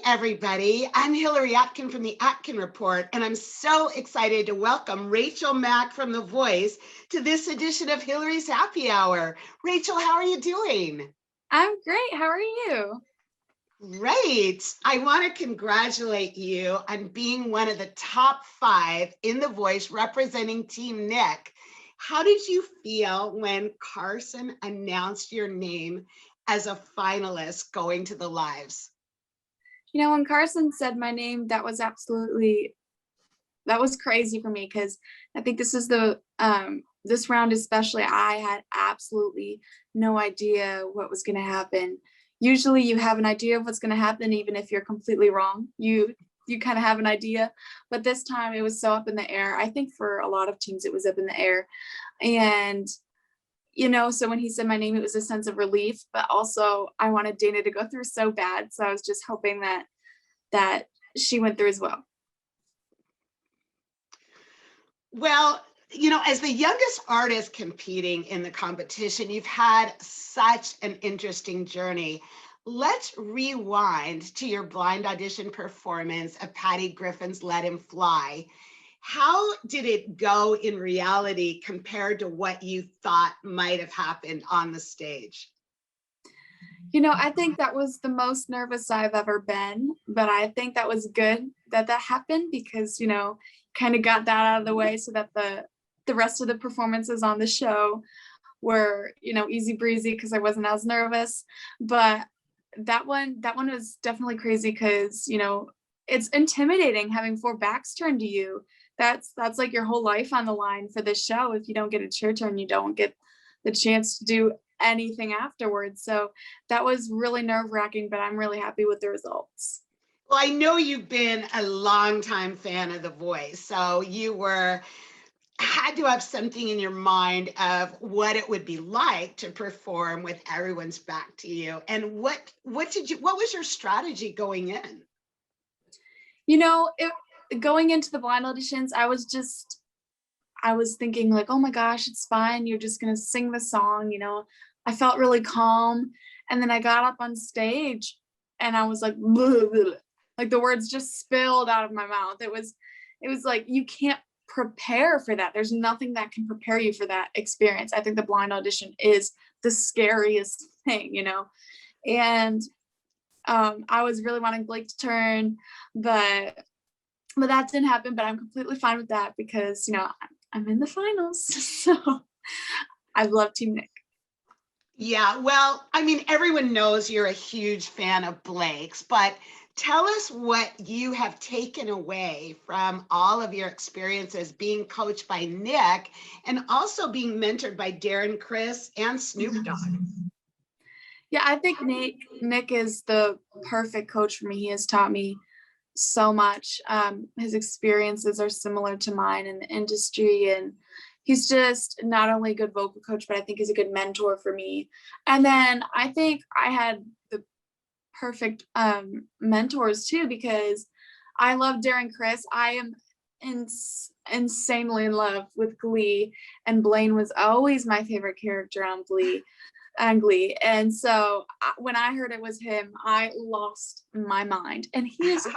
everybody. I'm Hillary Atkin from the Atkin Report, and I'm so excited to welcome Rachel Mack from The Voice to this edition of Hillary's Happy Hour. Rachel, how are you doing? I'm great. How are you? Great. I want to congratulate you on being one of the top 5 in The Voice representing Team Nick. How did you feel when Carson announced your name as a finalist going to the lives? You know, when Carson said my name, that was crazy for me, because I think this is this round especially, I had absolutely no idea what was going to happen. Usually you have an idea of what's going to happen, even if you're completely wrong. You kind of have an idea, but this time it was so up in the air. I think for a lot of teams it was up in the air. And you know, so when he said my name, it was a sense of relief, but also I wanted Dana to go through so bad. So I was just hoping that she went through as well. Well, you know, as the youngest artist competing in the competition, you've had such an interesting journey. Let's rewind to your blind audition performance of Patty Griffin's Let Him Fly. How did it go in reality compared to what you thought might have happened on the stage? You know, I think that was the most nervous I've ever been, but I think that was good that happened, because, you know, kind of got that out of the way so that the rest of the performances on the show were, you know, easy breezy, because I wasn't as nervous. But that one was definitely crazy, because, you know, it's intimidating having 4 backs turned to you. That's like your whole life on the line for this show. If you don't get it's your turn, you don't get the chance to do anything afterwards. So that was really nerve-wracking, but I'm really happy with the results. Well, I know you've been a longtime fan of The Voice, so you had to have something in your mind of what it would be like to perform with everyone's back to you. And what was your strategy going in? You know, going into the blind auditions, I was thinking like, oh my gosh, it's fine. You're just going to sing the song. You know, I felt really calm. And then I got up on stage and I was like, bleh, bleh. Like the words just spilled out of my mouth. It was like, you can't prepare for that. There's nothing that can prepare you for that experience. I think the blind audition is the scariest thing, you know? And I was really wanting Blake to turn, but that didn't happen. But I'm completely fine with that, because, you know, I'm in the finals. So I love Team Nick. Yeah, well, I mean, everyone knows you're a huge fan of Blake's, but tell us what you have taken away from all of your experiences being coached by Nick and also being mentored by Darren Criss and Snoop Dogg. Yeah, I think Nick is the perfect coach for me. He has taught me so much. His experiences are similar to mine in the industry, and he's just not only a good vocal coach, but I think he's a good mentor for me. And then I think I had the perfect mentors too, because I love Darren Criss. I am insanely in love with Glee, and Blaine was always my favorite character on Glee. And so when I heard it was him, I lost my mind. And he is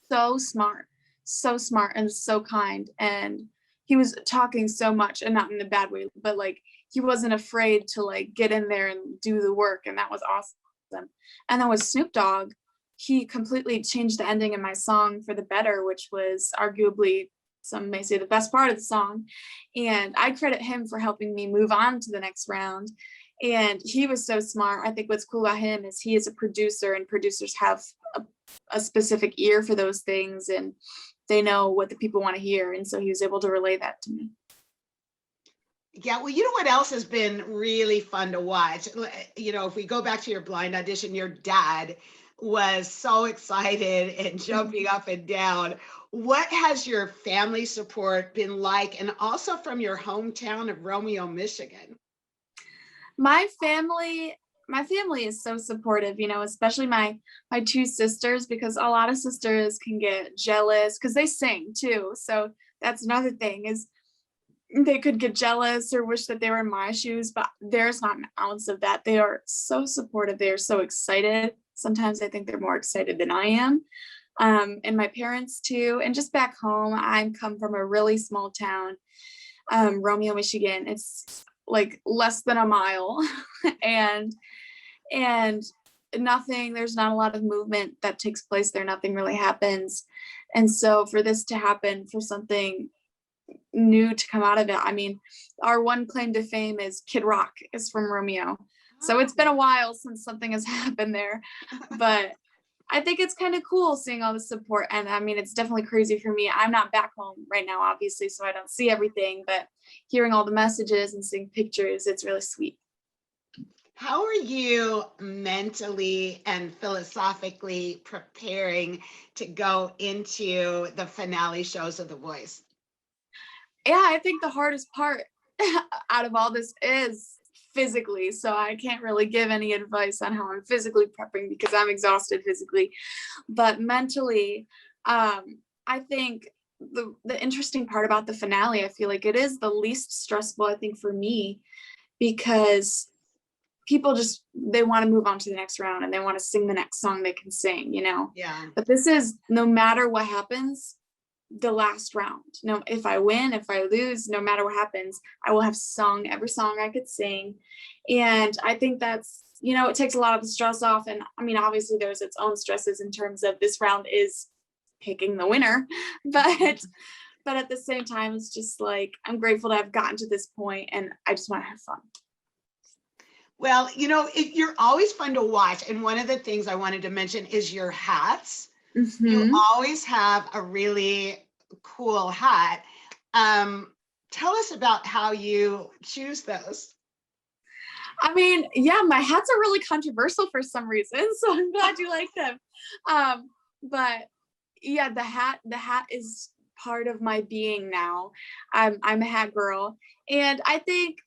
so smart and so kind. And he was talking so much, and not in a bad way, but like he wasn't afraid to like get in there and do the work. And that was awesome. And then with Snoop Dogg, he completely changed the ending of my song for the better, which was arguably, some may say, the best part of the song. And I credit him for helping me move on to the next round. And he was so smart. I think what's cool about him is he is a producer, and producers have a specific ear for those things, and they know what the people want to hear. And so he was able to relay that to me. Yeah, well, you know what else has been really fun to watch? You know, if we go back to your blind audition, your dad was so excited and jumping up and down. What has your family support been like, and also from your hometown of Romeo, Michigan? My family is so supportive, you know, especially my 2 sisters, because a lot of sisters can get jealous because they sing too. So that's another thing, is they could get jealous or wish that they were in my shoes, but there's not an ounce of that. They are so supportive. They are so excited. Sometimes I think they're more excited than I am. And my parents too. And just back home, I come from a really small town, Romeo, Michigan. It's like less than a mile. and and there's not a lot of movement that takes place there. Nothing really happens. And so for this to happen, for something new to come out of it, I mean, our one claim to fame is Kid Rock is from Romeo. So it's been a while since something has happened there, but I think it's kind of cool seeing all the support. And I mean, it's definitely crazy for me. I'm not back home right now, obviously, so I don't see everything, but hearing all the messages and seeing pictures, it's really sweet. How are you mentally and philosophically preparing to go into the finale shows of The Voice? Yeah, I think the hardest part out of all this is physically. So I can't really give any advice on how I'm physically prepping because I'm exhausted physically. But mentally, I think the interesting part about the finale, I feel like it is the least stressful, I think, for me, because people just, they want to move on to the next round and they want to sing the next song they can sing, you know? Yeah. But this is, no matter what happens, the last round. No, if I win, if I lose, no matter what happens, I will have sung every song I could sing. And I think that's, you know, it takes a lot of the stress off. And I mean, obviously there's its own stresses in terms of this round is picking the winner, but at the same time, it's just like, I'm grateful to have gotten to this point and I just want to have fun. Well, you know, you're always fun to watch. And one of the things I wanted to mention is your hats. Mm-hmm. You always have a really cool hat. Tell us about how you choose those. I mean, yeah, my hats are really controversial for some reason, so I'm glad you like them. But yeah, the hat is part of my being now. I'm a hat girl, and I think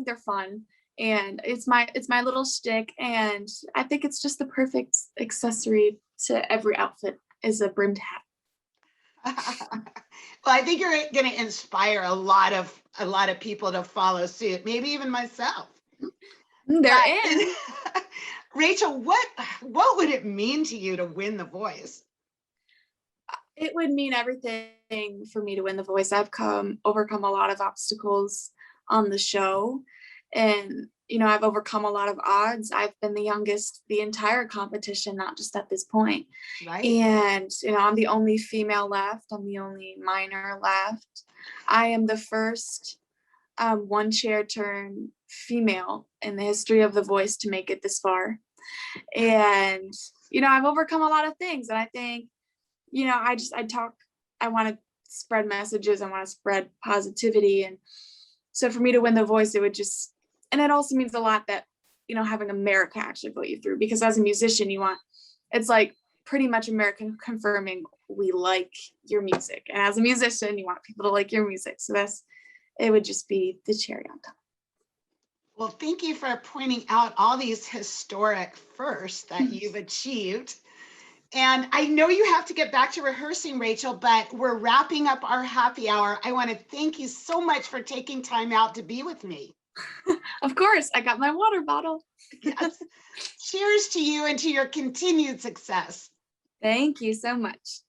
they're fun, and it's my little shtick, and I think it's just the perfect accessory to every outfit is a brimmed hat. Well, I think you're going to inspire a lot of people to follow suit, maybe even myself. They're in. Rachel, what would it mean to you to win The Voice? It would mean everything for me to win The Voice. I've overcome a lot of obstacles on the show, and you know, I've overcome a lot of odds. I've been the youngest the entire competition, not just at this point. Right. And you know, I'm the only female left. I'm the only minor left. I am the first one chair turn female in the history of The Voice to make it this far. And you know, I've overcome a lot of things, and I think, you know, I want to spread messages. I want to spread positivity. And so for me to win The Voice, it would just, and it also means a lot that, you know, having America actually put you through, because as a musician, it's like pretty much American confirming we like your music. And as a musician, you want people to like your music. So it would just be the cherry on top. Well, thank you for pointing out all these historic firsts that you've achieved. And I know you have to get back to rehearsing, Rachel, but we're wrapping up our happy hour. I want to thank you so much for taking time out to be with me. Of course, I got my water bottle. Yes. Cheers to you and to your continued success. Thank you so much.